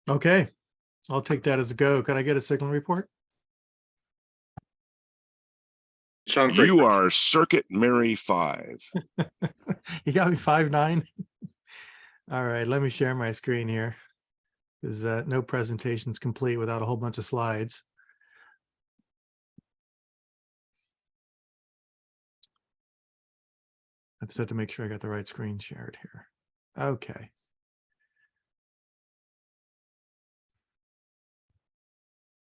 Okay, I'll take that as a go. Could I get a signal report? Sounds great. You are Circuit Mary 5. You got me 5'9". All right, let me share my screen here, because no presentation's complete without a whole bunch of slides. I just have to make sure I got the right screen shared here. Okay.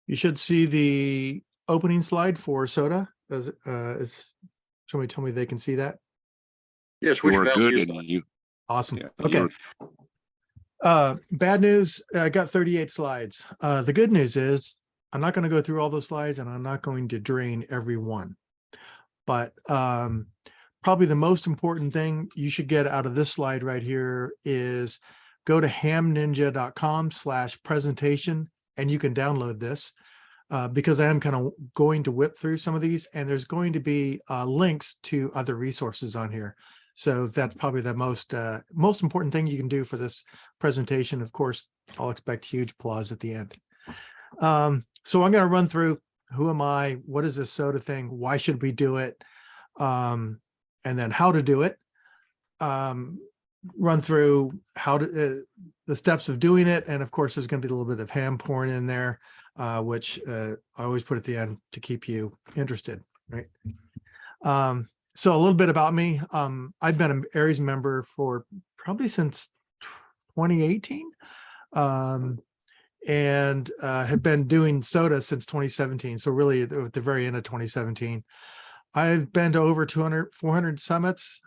You should see the opening slide for SOTA. Is somebody tell me they can see that? Yes, You are good, and you. Awesome. Yeah, Okay. Bad news, I got 38 slides. The good news is I'm not going to go through all those slides, and I'm not going to drain every one. But probably the most important thing you should get out of this slide right here is go to hamninja.com/presentation, and you can download this because I am kind of going to whip through some of these, and there's going to be links to other resources on here. So that's probably the most important thing you can do for this presentation. Of course, I'll expect huge applause at the end. So I'm going to run through who am I, what is this SOTA thing, why should we do it, and then how to do it. Run through how to the steps of doing it, and of course, there's going to be a little bit of ham porn in there, which I always put at the end to keep you interested, right? So a little bit about me. I've been an ARRL member for probably since 2018, and have been doing SOTA since 2017. So really at the very end of 2017, I've been to over 400 summits,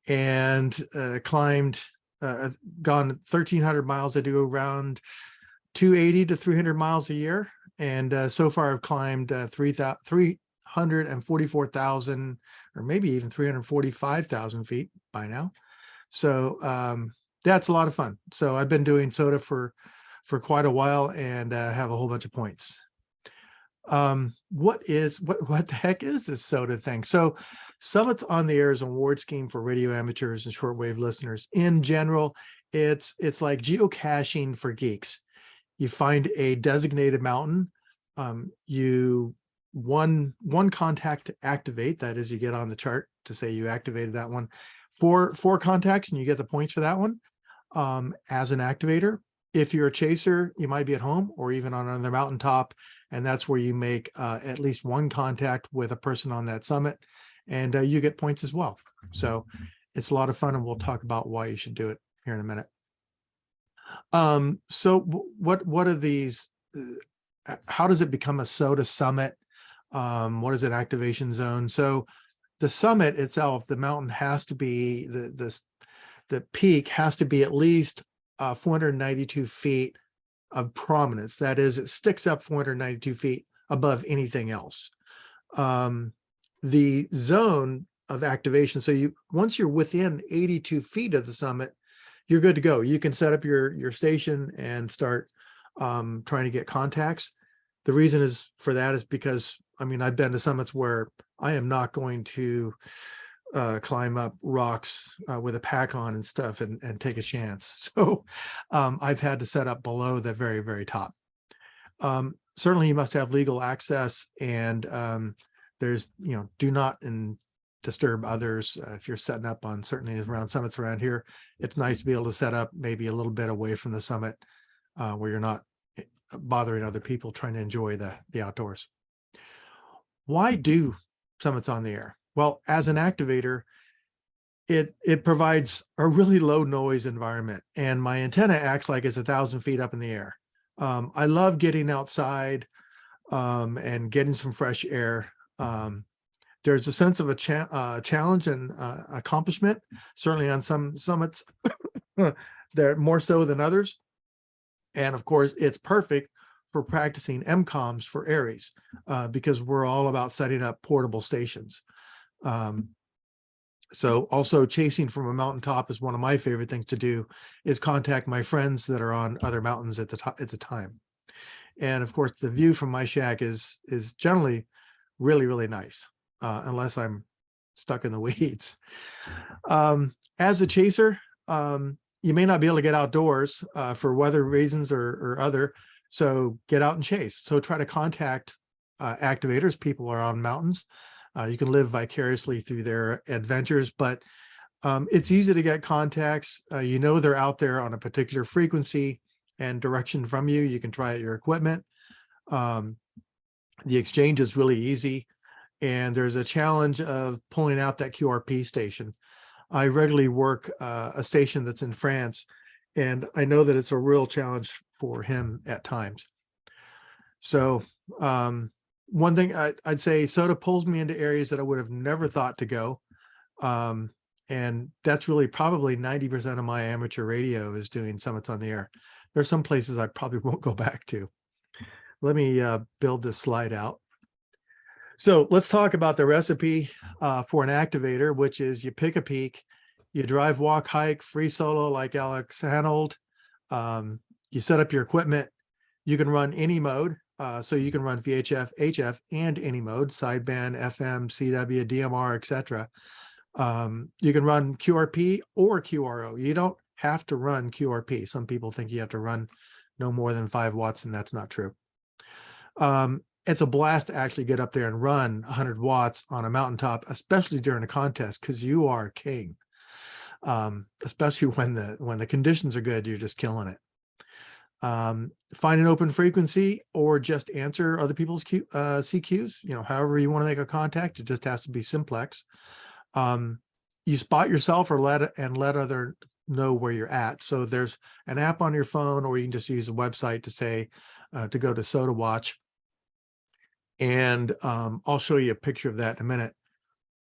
and climbed, gone 1,300 miles. I do around 280 to 300 miles a year. And so far I've climbed 344,000 or maybe even 345,000 feet by now. So that's a lot of fun. So I've been doing SOTA for quite a while, and have a whole bunch of points. What the heck is this SOTA thing? So Summits on the Air is an award scheme for radio amateurs and shortwave listeners. In general, it's like geocaching for geeks. You find a designated mountain, you one contact to activate, that is, you get on the chart to say you activated that one. Four contacts, and you get the points for that one as an activator. If you're a chaser, you might be at home or even on another mountaintop, and that's where you make at least one contact with a person on that summit, and you get points as well. So it's a lot of fun, and we'll talk about why you should do it here in a minute. So what are these? How does it become a SOTA summit? What is an activation zone? So the summit itself, the mountain has to be, the peak has to be at least 492 feet of prominence. That is, it sticks up 492 feet above anything else. The zone of activation, so once you're within 82 feet of the summit, you're good to go. You can set up your station and start trying to get contacts. The reason for that is because, I mean, I've been to summits where I am not going to climb up rocks with a pack on and stuff and take a chance. So I've had to set up below the very, very top. Certainly you must have legal access, and there's, do not disturb others. If you're setting up on certainly around summits around here, it's nice to be able to set up maybe a little bit away from the summit where you're not bothering other people trying to enjoy the outdoors. Why do summits on the air? Well, as an activator, it provides a really low noise environment, and my antenna acts like it's 1,000 feet up in the air. I love getting outside and getting some fresh air. There's a sense of a challenge and accomplishment, certainly on some summits. They're more so than others. And of course, it's perfect for practicing MCOMs for ARRLs because we're all about setting up portable stations. So also chasing from a mountaintop is one of my favorite things to do, is contact my friends that are on other mountains at the time. And of course, the view from my shack is generally really, really nice, unless I'm stuck in the weeds. As a chaser, you may not be able to get outdoors for weather reasons or other. So get out and chase. So try to contact activators. People are on mountains. You can live vicariously through their adventures, but it's easy to get contacts. You know they're out there on a particular frequency and direction from you. You can try out your equipment. The exchange is really easy. And there's a challenge of pulling out that QRP station. I regularly work a station that's in France, and I know that it's a real challenge for him at times. So one thing I'd say, SOTA pulls me into areas that I would have never thought to go. And that's really probably 90% of my amateur radio is doing summits on the air. There's some places I probably won't go back to. Let me build this slide out. So let's talk about the recipe for an activator, which is you pick a peak, you drive, walk, hike, free solo like Alex Hanold. You set up your equipment. You can run any mode. So you can run VHF, HF, and any mode, sideband, FM, CW, DMR, etc. You can run QRP or QRO. You don't have to run QRP. Some people think you have to run no more than 5 watts, and that's not true. It's a blast to actually get up there and run 100 watts on a mountaintop, especially during a contest, because you are king. Especially when the conditions are good, you're just killing it. Find an open frequency or just answer other people's CQs. You know, however you want to make a contact, it just has to be simplex. You spot yourself or let other know where you're at. So there's an app on your phone, or you can just use a website to say to go to SOTA Watch. And I'll show you a picture of that in a minute.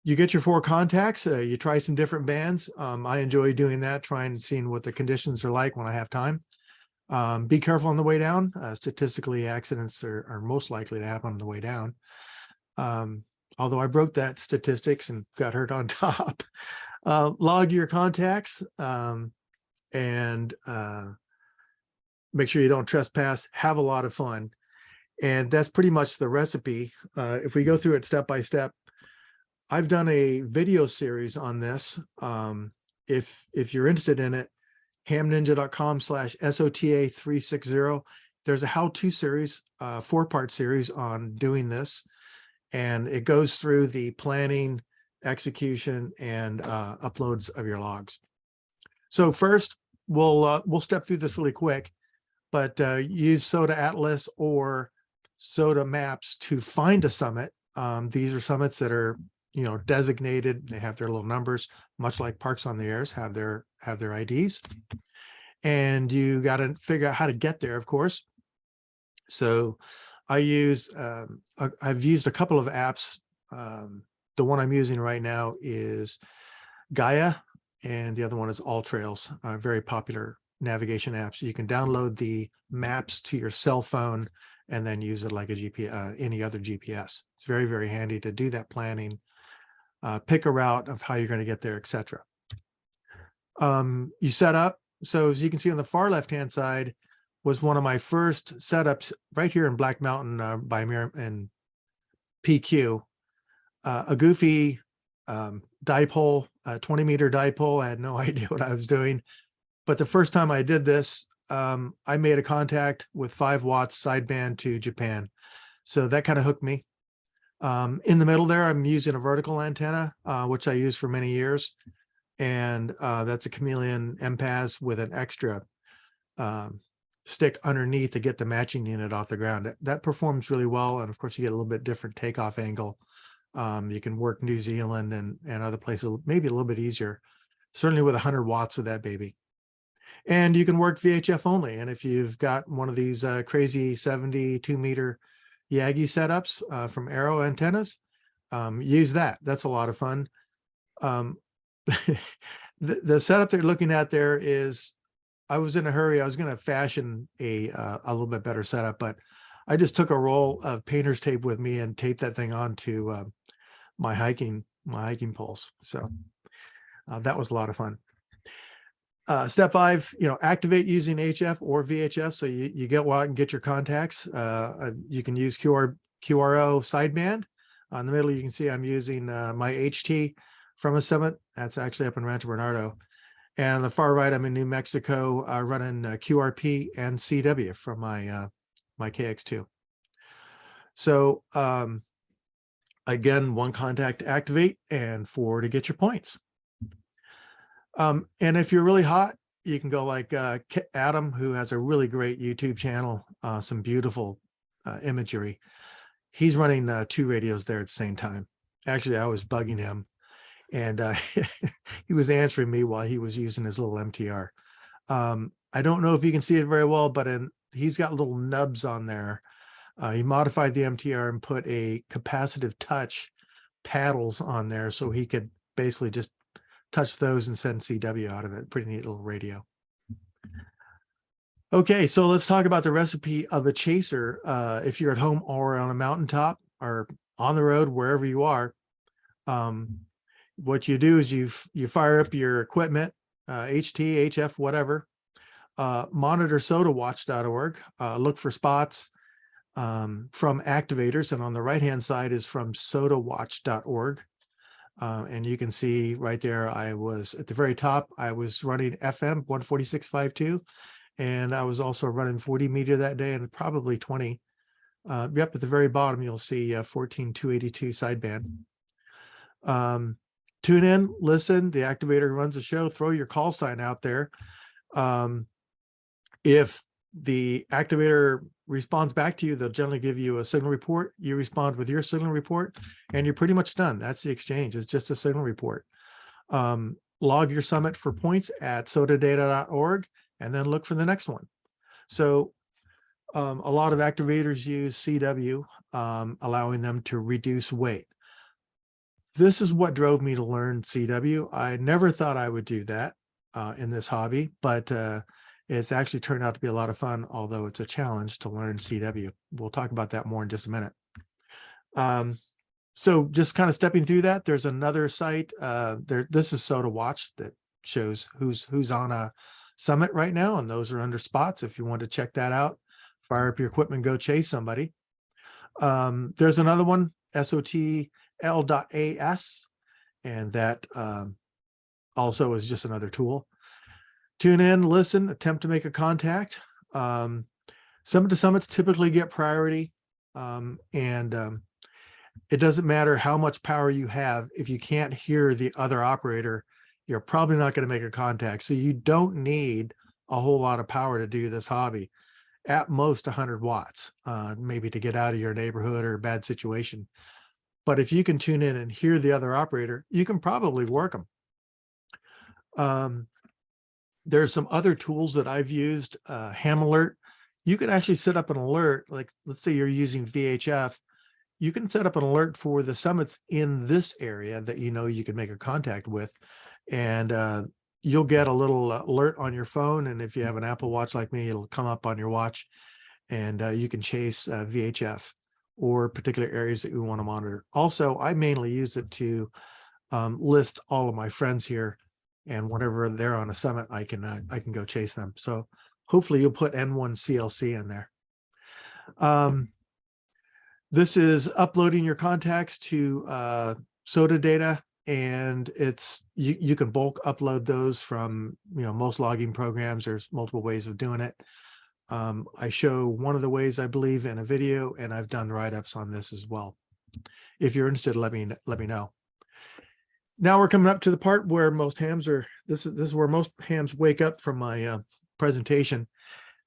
You get your 4 contacts, you try some different bands. I enjoy doing that, trying and seeing what the conditions are like when I have time. Be careful on the way down. Statistically, accidents are most likely to happen on the way down. Although I broke that statistics and got hurt on top. Log your contacts and make sure you don't trespass. Have a lot of fun. And that's pretty much the recipe. If we go through it step by step, I've done a video series on this. If you're interested in it, hamninja.com/SOTA360. There's a how-to series, 4-part series on doing this. And it goes through the planning, execution, and uploads of your logs. So first, we'll step through this really quick, but use SOTA Atlas or SOTA Maps to find a summit. These are summits that are, you know, designated. They have their little numbers, much like Parks on the Airs have their IDs. And you got to figure out how to get there, of course. So I've used a couple of apps. The one I'm using right now is Gaia, and the other one is AllTrails, very popular navigation apps. You can download the maps to your cell phone and then use it like a GPS, any other GPS. It's very, very handy to do that planning, pick a route of how you're going to get there, etc. You set up. So as you can see on the far left-hand side was one of my first setups right here in Black Mountain by and PQ. A goofy dipole, 20-meter dipole. I had no idea what I was doing. But the first time I did this, I made a contact with 5 watts sideband to Japan. So that kind of hooked me. In the middle there, I'm using a vertical antenna, which I used for many years. And that's a Chameleon MPAS with an extra stick underneath to get the matching unit off the ground. That performs really well. And of course, you get a little bit different takeoff angle. You can work New Zealand and other places, maybe a little bit easier, certainly with 100 watts with that baby. And you can work VHF only. And if you've got one of these crazy 72-meter Yagi setups from ARRL antennas, use that. That's a lot of fun. The setup they're looking at there is, I was in a hurry. I was going to fashion a little bit better setup, but I just took a roll of painter's tape with me and taped that thing onto my hiking poles. So that was a lot of fun. Step 5, activate using HF or VHF. So you get out and get your contacts. You can use QRO sideband. In the middle, you can see I'm using my HT from a summit. That's actually up in Rancho Bernardo. And the far right, I'm in New Mexico, running QRP and CW from my my KX2. So again, 1 contact to activate and 4 to get your points. And if you're really hot, you can go like Adam, who has a really great YouTube channel, some beautiful imagery. He's running 2 radios there at the same time. Actually, I was bugging him, and he was answering me while he was using his little MTR. I don't know if you can see it very well, but he's got little nubs on there. He modified the MTR and put a capacitive touch paddles on there so he could basically just touch those and send CW out of it. Pretty neat little radio. Okay, so let's talk about the recipe of a chaser. If you're at home or on a mountaintop or on the road, wherever you are, what you do is you fire up your equipment, HT, HF, whatever. Monitor SOTAwatch.org. Look for spots from activators, and on the right-hand side is from SOTAwatch.org. And you can see right there, I was at the very top, I was running FM 146.52, and I was also running 40 meter that day and probably 20. Yep, at the very bottom, you'll see 14.282 sideband. Tune in, listen, the activator runs the show, throw your call sign out there. If the activator responds back to you, they'll generally give you a signal report. You respond with your signal report, and you're pretty much done. That's the exchange. It's just a signal report. Log your summit for points at sotadata.org, and then look for the next one. So a lot of activators use CW, allowing them to reduce weight. This is what drove me to learn CW. I never thought I would do that in this hobby, but it's actually turned out to be a lot of fun, although it's a challenge to learn CW. We'll talk about that more in just a minute. So just kind of stepping through that, there's another site. This is SOTAwatch that shows who's on a summit right now, and those are under spots. If you want to check that out, fire up your equipment, go chase somebody. There's another one, SOTL.AS, and that also is just another tool. Tune in, listen, attempt to make a contact. Summit to summits typically get priority, and it doesn't matter how much power you have. If you can't hear the other operator, you're probably not going to make a contact. So you don't need a whole lot of power to do this hobby. At most 100 watts, maybe to get out of your neighborhood or a bad situation. But if you can tune in and hear the other operator, you can probably work them. There's some other tools that I've used, Ham Alert. You can actually set up an alert, like let's say you're using VHF. You can set up an alert for the summits in this area that you know you can make a contact with, and you'll get a little alert on your phone. And if you have an Apple Watch like me, it'll come up on your watch, and you can chase VHF or particular areas that you want to monitor. Also, I mainly use it to list all of my friends here, and whenever they're on a summit, I can go chase them. So hopefully you'll put N1CLC in there. This is uploading your contacts to SOTA data, and it's you can bulk upload those from most logging programs. There's multiple ways of doing it. I show one of the ways, I believe, in a video, and I've done write-ups on this as well. If you're interested, let me know. Now we're coming up to the part where most hams are. This is where most hams wake up from my presentation.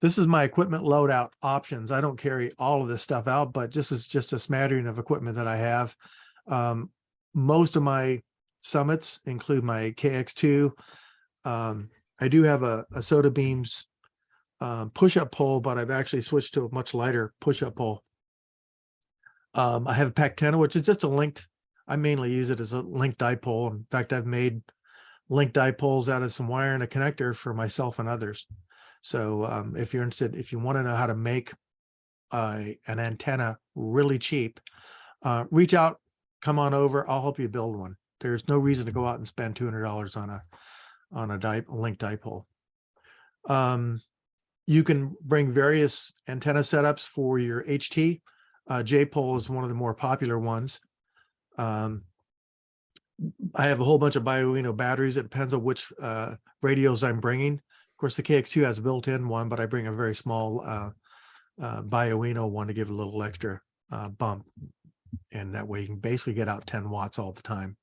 This is my equipment loadout options. I don't carry all of this stuff out, but just a smattering of equipment that I have. Most of my summits include my KX2. I do have a SOTA Beams push-up pole, but I've actually switched to a much lighter push-up pole. I have a PAC-10, which is just a linked. I mainly use it as a linked dipole. In fact, I've made linked dipoles out of some wire and a connector for myself and others. So if you're interested, if you want to know how to make an antenna really cheap, reach out, come on over. I'll help you build one. There's no reason to go out and spend $200 on a linked dipole. You can bring various antenna setups for your HT. J-pole is one of the more popular ones. I have a whole bunch of Bioino batteries. It depends on which radios I'm bringing. Of course, the KX2 has a built-in one, but I bring a very small Bioino one to give a little extra bump. And that way you can basically get out 10 watts all the time.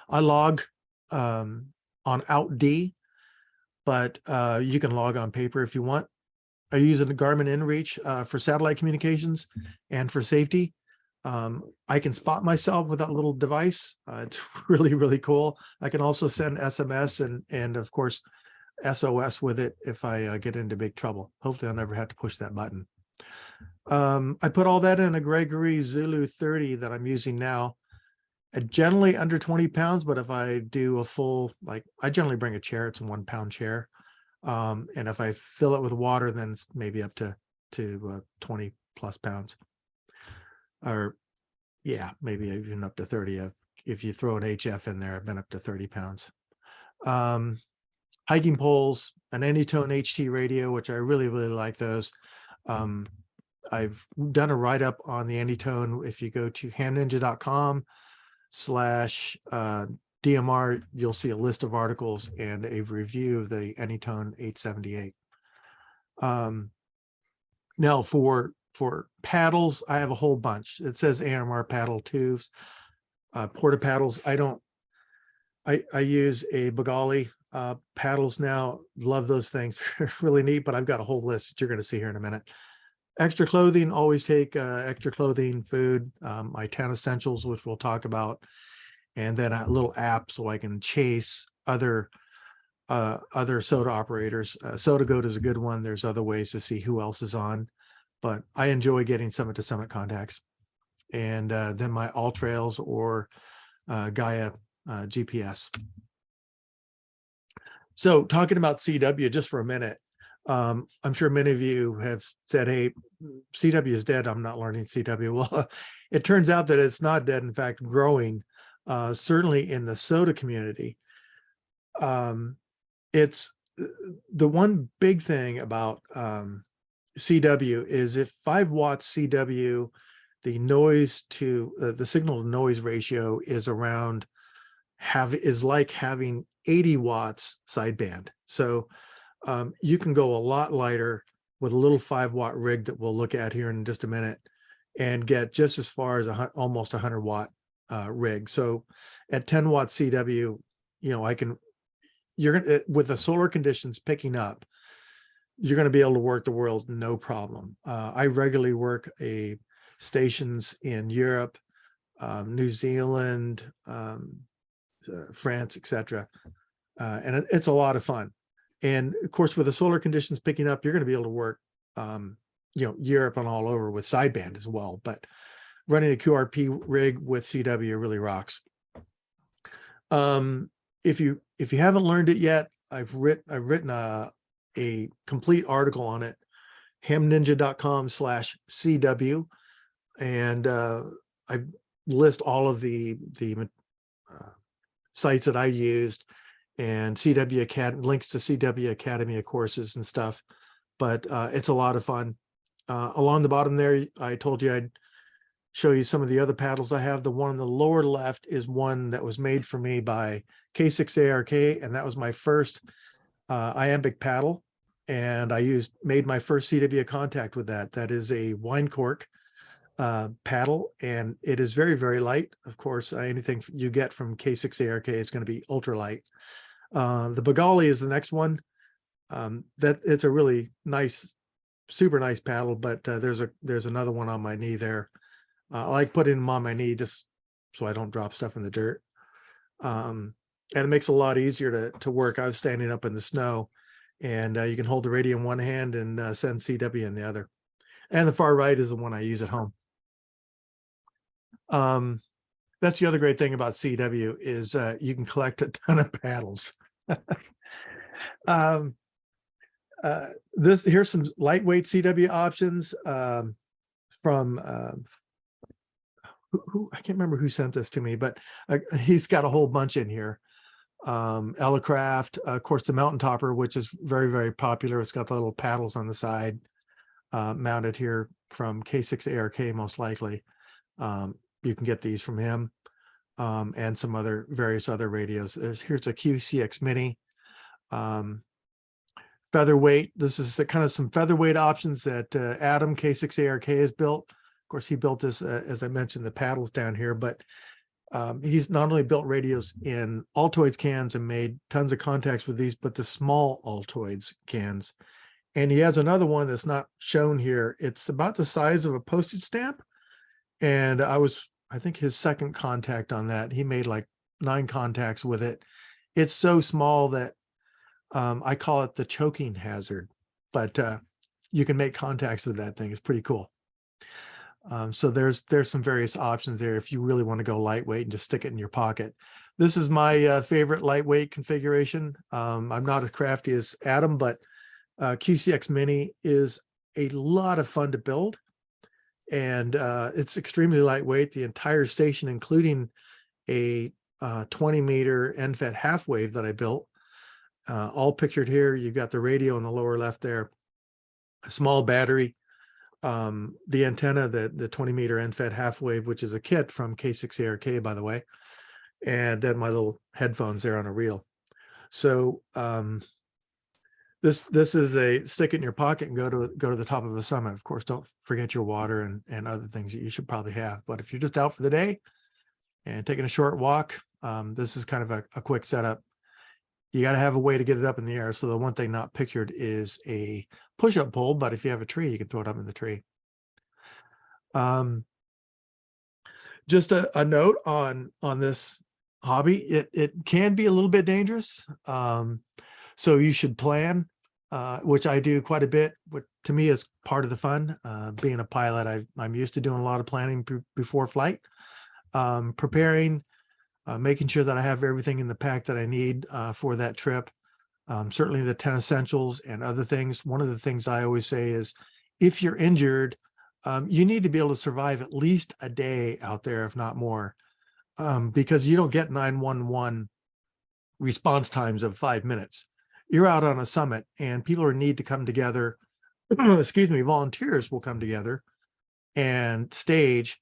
I log on out D, but you can log on paper if you want. I use a Garmin InReach for satellite communications and for safety. I can spot myself with that little device. It's really, really cool. I can also send SMS and of course, SOS with it if I get into big trouble. Hopefully I'll never have to push that button. I put all that in a Gregory Zulu 30 that I'm using now. Generally under 20 pounds, but if I do a full, like I generally bring a chair, it's a 1 pound chair. And if I fill it with water, then it's maybe up to 20 plus pounds. Or yeah, maybe even up to 30. If you throw an HF in there, I've been up to 30 pounds. Hiking poles, an Anytone HT radio, which I really, really like those. I've done a write-up on the Anytone. If you go to hamninja.com/DMR, you'll see a list of articles and a review of the Anytone 878. Now for paddles, I have a whole bunch. It says AMR paddle tubes, porta paddles. I use a Bagali paddles now. Love those things. Really neat, but I've got a whole list that you're going to see here in a minute. Extra clothing, always take extra clothing, food, my 10 essentials, which we'll talk about, and then a little app so I can chase other SOTA operators. SOTA Goat is a good one. There's other ways to see who else is on, but I enjoy getting summit to summit contacts. And then my All Trails or Gaia GPS. So talking about CW just for a minute, I'm sure many of you have said, hey, CW is dead. I'm not learning CW. Well, it turns out that it's not dead. In fact, growing, certainly in the SOTA community. It's the one big thing about CW is if 5 watts CW, the noise to the signal to noise ratio is around is like having 80 watts sideband. So you can go a lot lighter with a little 5 watt rig that we'll look at here in just a minute and get just as far as almost 100 watt rig. So at 10 watt CW, you know, you're gonna, with the solar conditions picking up, you're going to be able to work the world no problem. I regularly work stations in Europe, New Zealand, France, etc. And it's a lot of fun. And of course, with the solar conditions picking up, you're going to be able to work, you know, Europe and all over with sideband as well. But running a QRP rig with CW really rocks. If you haven't learned it yet, I've written a complete article on it, hamninja.com/CW, and I list all of the sites that I used and CW Academy, links to CW Academy courses and stuff. But it's a lot of fun. Along the bottom there, I told you I'd show you some of the other paddles I have. The one on the lower left is one that was made for me by K6ARK, and that was my first iambic paddle. And I made my first CW contact with that. That is a wine cork paddle, and it is very, very light. Of course, anything you get from K6ARK is going to be ultra light. The Bagali is the next one. That it's a really nice, super nice paddle, but there's another one on my knee there. I like putting them on my knee just so I don't drop stuff in the dirt. And it makes it a lot easier to work. I was standing up in the snow, and you can hold the radio in one hand and send CW in the other. And the far right is the one I use at home. That's the other great thing about CW is you can collect a ton of paddles. Here's some lightweight CW options from who I can't remember who sent this to me, but he's got a whole bunch in here. Elecraft, of course, the Mountain Topper, which is very, very popular. It's got the little paddles on the side, mounted here from K6ARK, most likely. You can get these from him. and some various other radios. Here's a QCX Mini. Featherweight. This is kind of some featherweight options that Adam K6ARK has built. Of course, he built this, as I mentioned, the paddles down here, but he's not only built radios in Altoids cans and made tons of contacts with these, but the small Altoids cans. And he has another one that's not shown here. It's about the size of a postage stamp. And I think his second contact on that, he made like 9 contacts with it. It's so small that I call it the choking hazard, but you can make contacts with that thing. It's pretty cool. So there's some various options there if you really want to go lightweight and just stick it in your pocket. This is my favorite lightweight configuration. I'm not as crafty as Adam, but QCX Mini is a lot of fun to build, and it's extremely lightweight. The entire station, including a 20-meter NFET half wave that I built, all pictured here. You've got the radio in the lower left there, a small battery, the antenna, the 20-meter NFET half wave, which is a kit from K6ARK, by the way, and then my little headphones there on a reel. So this is a stick it in your pocket and go to the top of a summit. Of course, don't forget your water and other things that you should probably have. But if you're just out for the day and taking a short walk, this is kind of a quick setup. You got to have a way to get it up in the air. So the one thing not pictured is a push-up pole, but if you have a tree, you can throw it up in the tree. Just a note on this hobby, it can be a little bit dangerous. So you should plan, which I do quite a bit, which to me is part of the fun. Being a pilot, I'm used to doing a lot of planning before flight, preparing, making sure that I have everything in the pack that I need for that trip. Certainly the 10 essentials and other things. One of the things I always say is, if you're injured, you need to be able to survive at least a day out there, if not more, because you don't get 911 response times of 5 minutes. You're out on a summit and people need to come together. Excuse me, volunteers will come together and stage,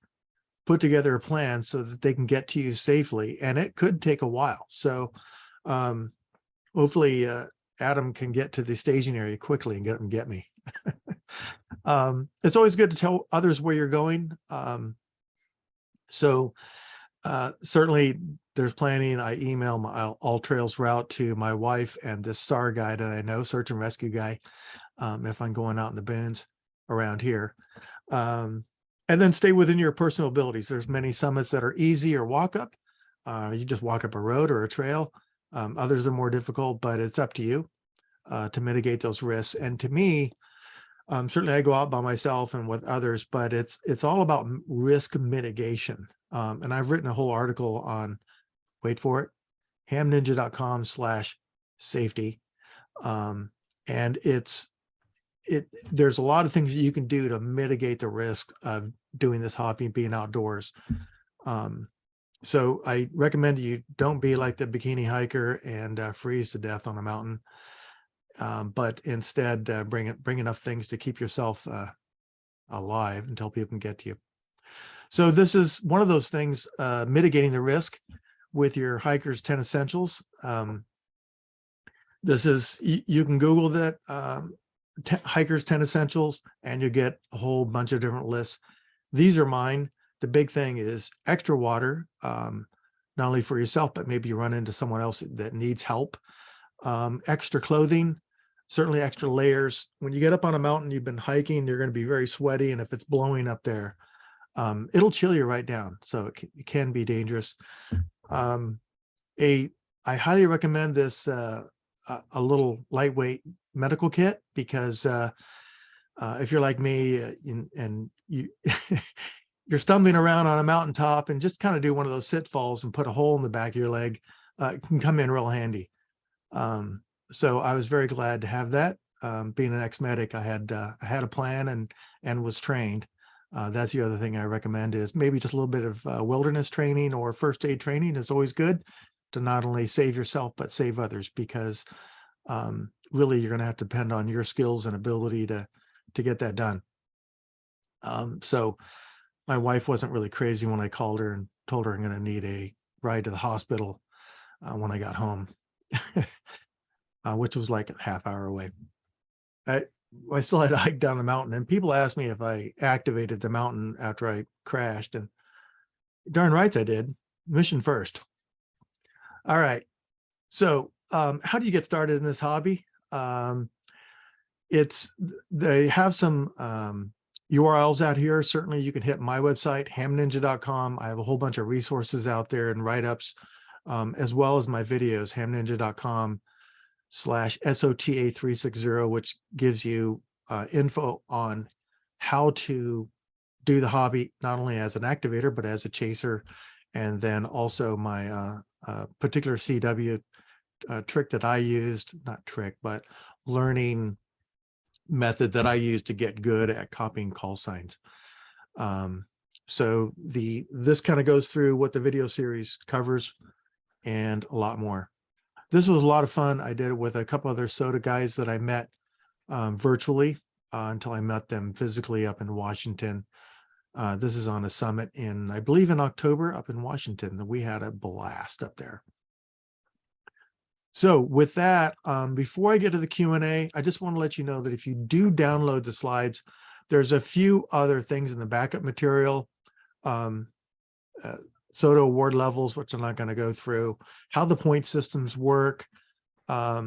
put together a plan so that they can get to you safely. And it could take a while. So hopefully Adam can get to the staging area quickly and get me. It's always good to tell others where you're going. Certainly there's planning. I email my All Trails route to my wife and this SAR guy that I know, search and rescue guy, if I'm going out in the boons around here. And then stay within your personal abilities. There's many summits that are easy or walk up. You just walk up a road or a trail. Others are more difficult, but it's up to you to mitigate those risks. And to me, certainly I go out by myself and with others, but it's all about risk mitigation. And I've written a whole article on, wait for it, hamninja.com/safety. And there's a lot of things that you can do to mitigate the risk of doing this hobby, being outdoors. So I recommend you don't be like the bikini hiker and freeze to death on a mountain, but instead bring enough things to keep yourself alive until people can get to you. So this is one of those things, mitigating the risk with your hiker's 10 essentials. This is, you can Google that, hikers 10 essentials, and you get a whole bunch of different lists. These are mine. The big thing is extra water, not only for yourself, but maybe you run into someone else that needs help. Extra clothing, certainly extra layers. When you get up on a mountain, you've been hiking, you're going to be very sweaty. And if it's blowing up there, it'll chill you right down. So it can be dangerous. I highly recommend this, a little lightweight medical kit, because if you're like me and you're stumbling around on a mountaintop and just kind of do one of those sit falls and put a hole in the back of your leg, it can come in real handy. So I was very glad to have that. Being an ex-medic, I had a plan and was trained. That's the other thing I recommend, is maybe just a little bit of wilderness training or first aid training is always good to not only save yourself, but save others, because really you're going to have to depend on your skills and ability to get that done. So my wife wasn't really crazy when I called her and told her I'm going to need a ride to the hospital when I got home, which was like a half hour away. I still had to hike down the mountain, and people asked me if I activated the mountain after I crashed, and darn rights I did. Mission first. All right. So how do you get started in this hobby? They have some URLs out here. Certainly you can hit my website, hamninja.com. I have a whole bunch of resources out there and write-ups, as well as my videos, hamninja.com/SOTA360, which gives you info on how to do the hobby, not only as an activator, but as a chaser. And then also my particular CW trick that I used, not trick, but learning method that I use to get good at copying call signs. So this kind of goes through what the video series covers and a lot more. This was a lot of fun. I did it with a couple other SOTA guys that I met virtually until I met them physically up in Washington. This is on a summit in, I believe, in October up in Washington. We had a blast up there. So with that, before I get to the Q&A, I just want to let you know that if you do download the slides, there's a few other things in the backup material. SOTA award levels, which I'm not going to go through, how the point systems work, a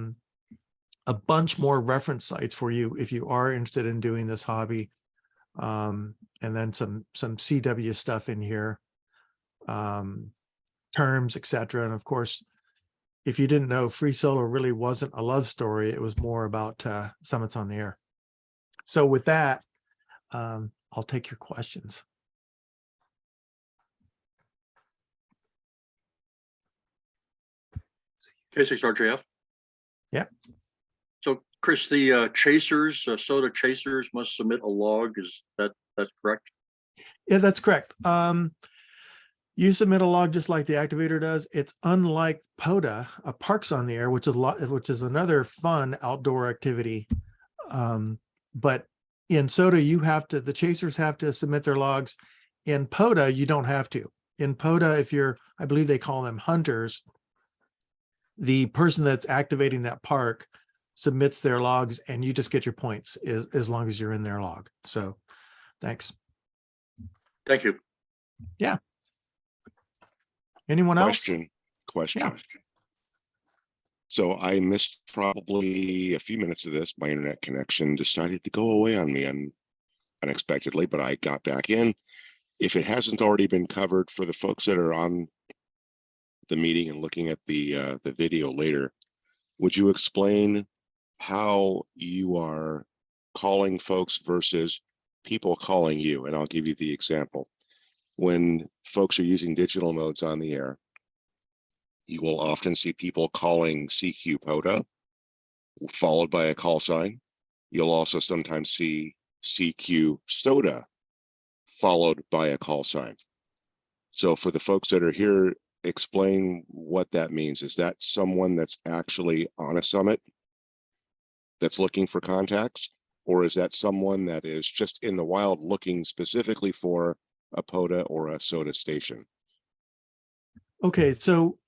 bunch more reference sites for you if you are interested in doing this hobby, and then some CW stuff in here, terms, etc. And of course, if you didn't know, Free Solo really wasn't a love story. It was more about summits on the air. So with that, I'll take your questions. K6RJF. Yeah. So Chris, the chasers, SOTA chasers must submit a log. Is that's correct? Yeah, that's correct. You submit a log just like the activator does. It's unlike POTA, Parks on the Air, which is another fun outdoor activity. But in SOTA, the chasers have to submit their logs. In POTA, you don't have to. In POTA, I believe they call them hunters, the person that's activating that park submits their logs, and you just get your points as long as you're in their log. So, thanks. Thank you. Yeah. Anyone else? Question. Yeah. So I missed probably a few minutes of this. My internet connection decided to go away on me unexpectedly, but I got back in. If it hasn't already been covered, for the folks that are on the meeting and looking at the video later, would you explain how you are calling folks versus people calling you? And I'll give you the example. When folks are using digital modes on the air, you will often see people calling CQ POTA followed by a call sign. You'll also sometimes see CQ SOTA followed by a call sign. So for the folks that are here, explain what that means. Is that someone that's actually on a summit that's looking for contacts, or is that someone that is just in the wild looking specifically for a POTA or a SOTA station? Okay, so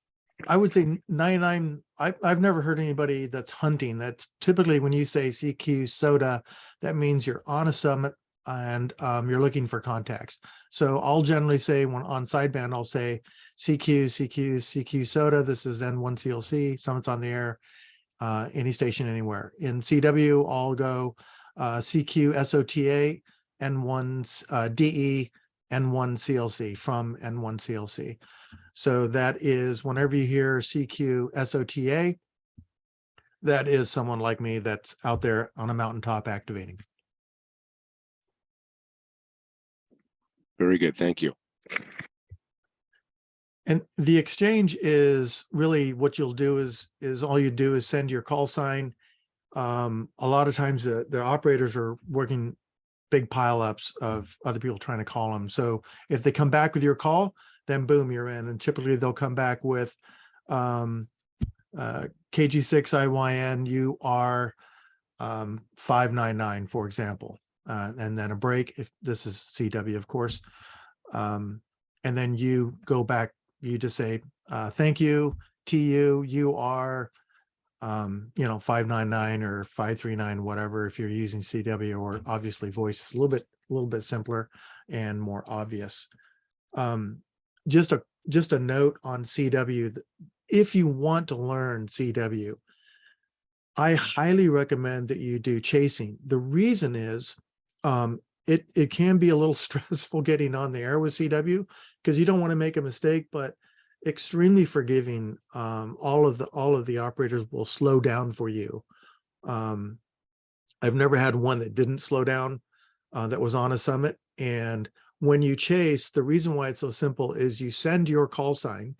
I would say 99. I've never heard anybody that's hunting. That's typically when you say CQ SOTA, that means you're on a summit and you're looking for contacts. So I'll generally say, when on sideband, I'll say CQ SOTA. This is N1CLC, summits on the air, any station anywhere. In CW, I'll go CQ SOTA, N1 DE, N1CLC, from N1CLC. So that is, whenever you hear CQ SOTA, that is someone like me that's out there on a mountaintop activating. Very good, thank you. And the exchange is really what you'll do is all you do is send your call sign. A lot of times the operators are working big pileups of other people trying to call them. So if they come back with your call, then boom, you're in. And typically they'll come back with KG6IYN, you are 599, for example, and then a break if this is CW, of course. And then you go back you just say, thank you, TU, you are, 599 or 539, whatever, if you're using CW, or obviously voice is a little bit simpler and more obvious. Just a note on CW, if you want to learn CW, I highly recommend that you do chasing. The reason is, it can be a little stressful getting on the air with CW because you don't want to make a mistake, but extremely forgiving. All of the operators will slow down for you. I've never had one that didn't slow down, that was on a summit. And when you chase, the reason why it's so simple is you send your call sign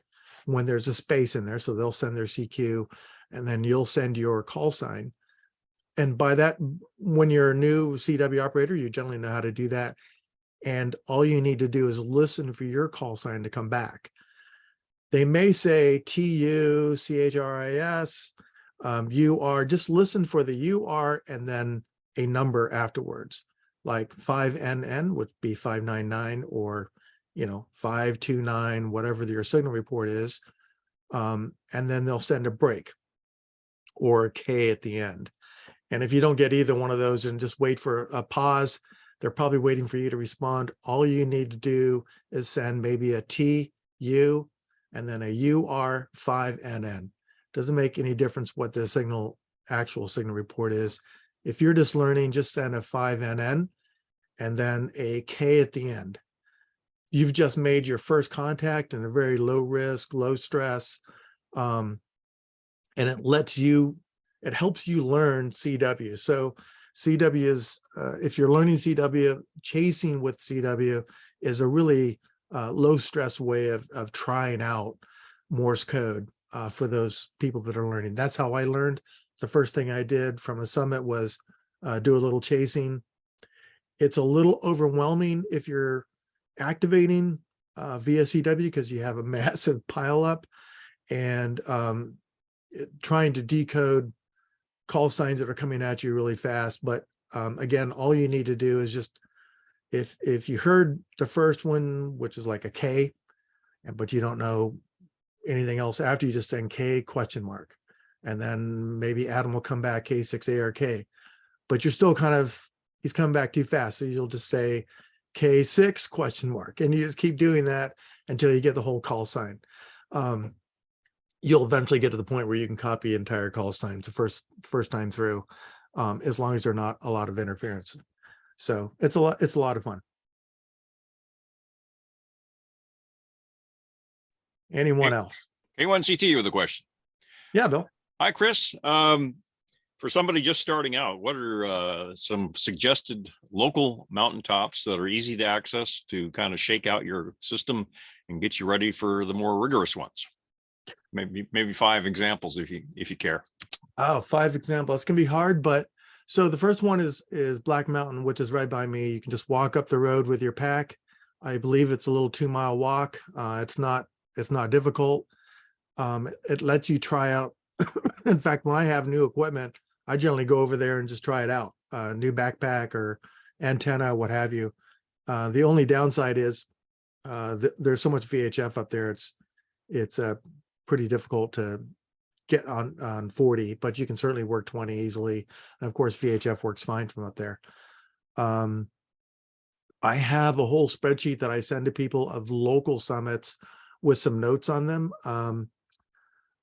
when there's a space in there. So they'll send their CQ and then you'll send your call sign. And by that, when you're a new CW operator, you generally know how to do that. And all you need to do is listen for your call sign to come back. They may say TU, CHRIS, you are, just listen for the UR and then a number afterwards, like 5NN would be 599 or, 529, whatever your signal report is. And then they'll send a break or a K at the end. And if you don't get either one of those and just wait for a pause, they're probably waiting for you to respond. All you need to do is send maybe a TU and then a UR5NN. Doesn't make any difference what the actual signal report is. If you're just learning, just send a 5NN and then a K at the end. You've just made your first contact in a very low risk, low stress, and it helps you learn CW. So CW is, if you're learning CW, chasing with CW is a really low stress way of trying out Morse code for those people that are learning. That's how I learned. The first thing I did from a summit was do a little chasing. It's a little overwhelming if you're activating via CW because you have a massive pileup, and trying to decode call signs that are coming at you really fast. But again, all you need to do is just, if you heard the first one, which is like a K, but you don't know anything else after, you just send K question mark, and then maybe Adam will come back K6ARK, but you're still he's coming back too fast. So you'll just say K6 question mark, and you just keep doing that until you get the whole call sign. You'll eventually get to the point where you can copy entire call signs the first time through, as long as there's not a lot of interference. So it's a lot of fun. Anyone else? K1CT with a question. Yeah, Bill. Hi, Chris. For somebody just starting out, what are some suggested local mountaintops that are easy to access to kind of shake out your system and get you ready for the more rigorous ones? Maybe 5 examples if you care. Oh, 5 examples. It's gonna be hard, but so the first one is Black Mountain, which is right by me. You can just walk up the road with your pack. I believe it's a little 2-mile walk. It's not difficult. It lets you try out. In fact, when I have new equipment, I generally go over there and just try it out. New backpack or antenna, what have you. The only downside is there's so much VHF up there. It's pretty difficult to get on 40, but you can certainly work 20 easily. And of course, VHF works fine from up there. I have a whole spreadsheet that I send to people of local summits with some notes on them.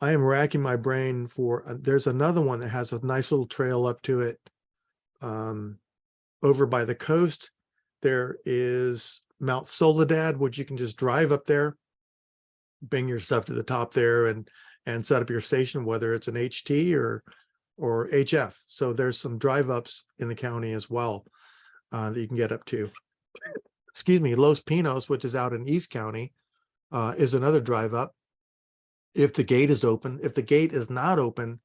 I am racking my brain for, there's another one that has a nice little trail up to it. Over by the coast, there is Mount Soledad, which you can just drive up there, bring your stuff to the top there and set up your station, whether it's an HT or HF. So there's some drive ups in the county as well that you can get up to. Excuse me, Los Pinos, which is out in East County, is another drive up. If the gate is open. If the gate is not open,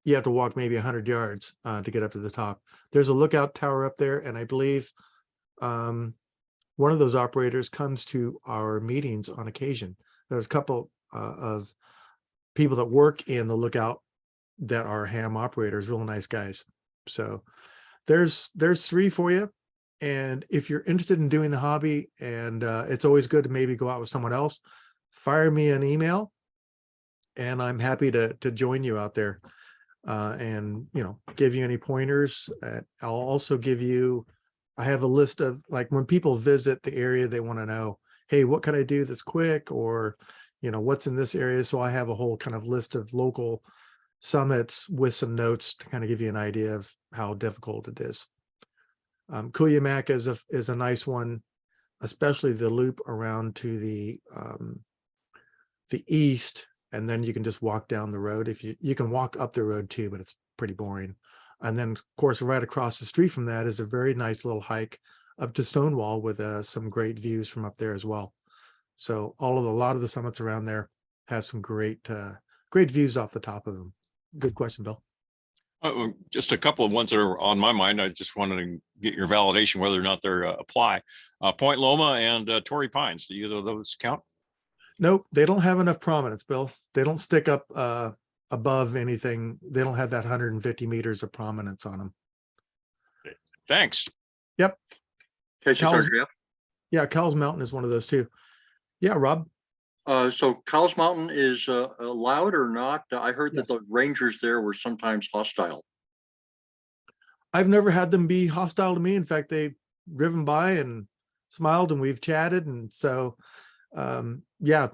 you have to walk maybe 100 yards to get up to the top. There's a lookout tower up there, and I believe one of those operators comes to our meetings on occasion. There's a couple of people that work in the lookout that are ham operators, real nice guys. So there's 3 for you. And if you're interested in doing the hobby, and it's always good to maybe go out with someone else, fire me an email and I'm happy to join you out there and, you know, give you any pointers. I'll also give you, I have a list of, like, when people visit the area, they want to know, hey, what can I do that's quick, or, you know, what's in this area? So I have a whole kind of list of local summits with some notes to kind of give you an idea of how difficult it is. Kuyumak is a nice one, especially the loop around to the east, and then you can just walk down the road. If you can walk up the road too, but it's pretty boring. And then, of course, right across the street from that is a very nice little hike up to Stonewall with some great views from up there as well. So a lot of the summits around there have some great views off the top of them. Good question, Bill. Just a couple of ones that are on my mind. I just wanted to get your validation whether or not they're apply. Point Loma and Torrey Pines. Do either of those count? Nope, they don't have enough prominence, Bill. They don't stick up above anything. They don't have that 150 meters of prominence on them. Thanks. Yep. Casey, Cowles- Jeff. Yeah, Cowles Mountain is one of those too. Yeah, Rob. So Cowles Mountain is allowed or not? I heard that Yes. the rangers there were sometimes hostile. I've never had them be hostile to me. In fact, they've driven by and smiled and we've chatted. And so, yeah,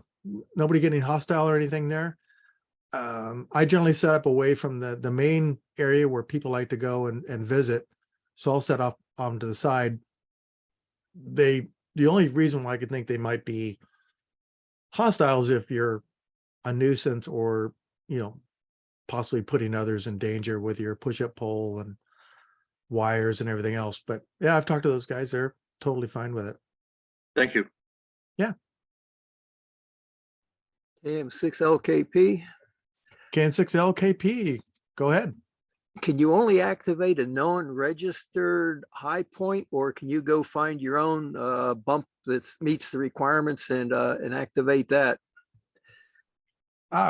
nobody getting hostile or anything there. I generally set up away from the main area where people like to go and visit. So I'll set off to the side. The only reason why I could think they might be hostile is if you're a nuisance or, you know, possibly putting others in danger with your push-up pole and wires and everything else. But yeah, I've talked to those guys. They're totally fine with it. Thank you. AM6LKP, KN6LKP, go ahead. can you only activate a known registered high point, or can you go find your own bump that meets the requirements and activate that?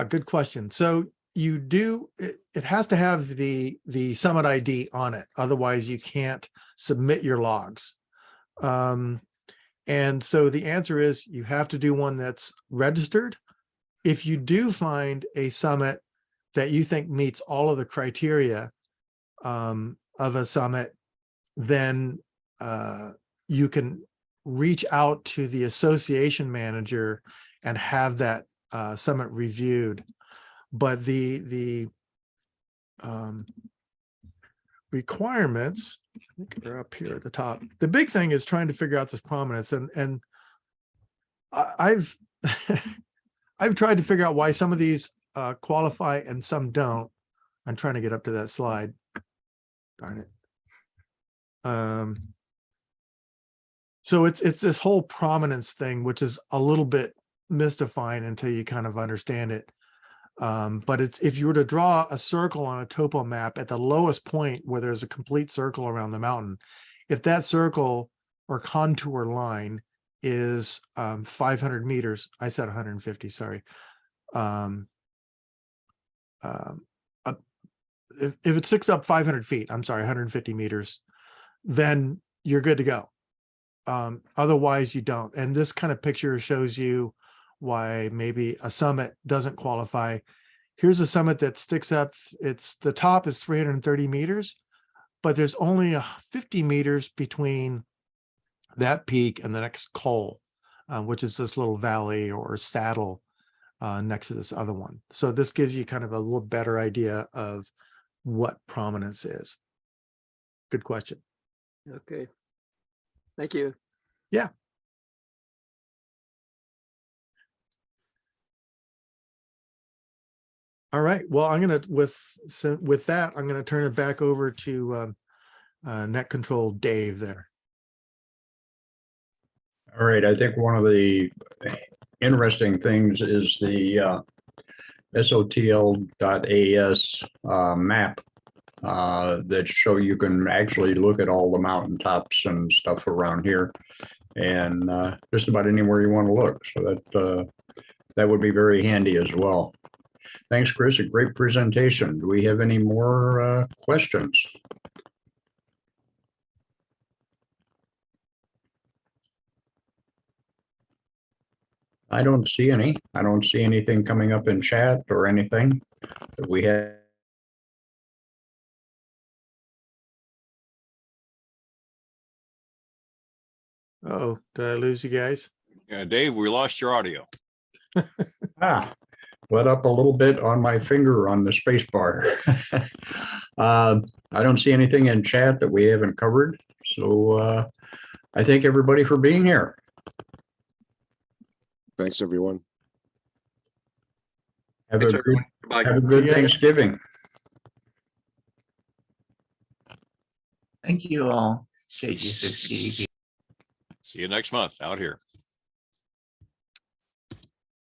Good question. So you do, it has to have the summit ID on it. Otherwise you can't submit your logs. And so the answer is you have to do one that's registered. If you do find a summit that you think meets all of the criteria of a summit, then you can reach out to the association manager and have that summit reviewed. But the requirements, I think they're up here at the top. The big thing is trying to figure out this prominence, and I've I've tried to figure out why some of these qualify and some don't. I'm trying to get up to that slide. Darn it. So it's this whole prominence thing, which is a little bit mystifying until you kind of understand it. But it's, if you were to draw a circle on a topo map at the lowest point where there's a complete circle around the mountain, if that circle or contour line is 500 meters, I said 150, sorry. If it sticks up 500 feet, I'm sorry, 150 meters, then you're good to go. Otherwise you don't. And this kind of picture shows you why maybe a summit doesn't qualify. Here's a summit that sticks up. It's, the top is 330 meters, but there's only 50 meters between that peak and the next col, which is this little valley or saddle next to this other one. So this gives you kind of a little better idea of what prominence is. Good question. Okay. Thank you. Yeah. All right. Well, I'm gonna with that, I'm gonna turn it back over to net control Dave there. All right, I think one of the interesting things is the SOTL.AS map that show you can actually look at all the mountaintops and stuff around here, and just about anywhere you want to look. So that would be very handy as well. Thanks, Chris. A great presentation. Do we have any more questions? I don't see any. I don't see anything coming up in chat or anything that we had. Oh, did I lose you guys? Yeah, Dave, we lost your audio. Let up a little bit on my finger on the space bar. I don't see anything in chat that we haven't covered. So I thank everybody for being here. Thanks, everyone. Have Thanks, a good, everyone. Goodbye. have a good You guys- Thanksgiving. Thank you all. JG60. See you next month out here.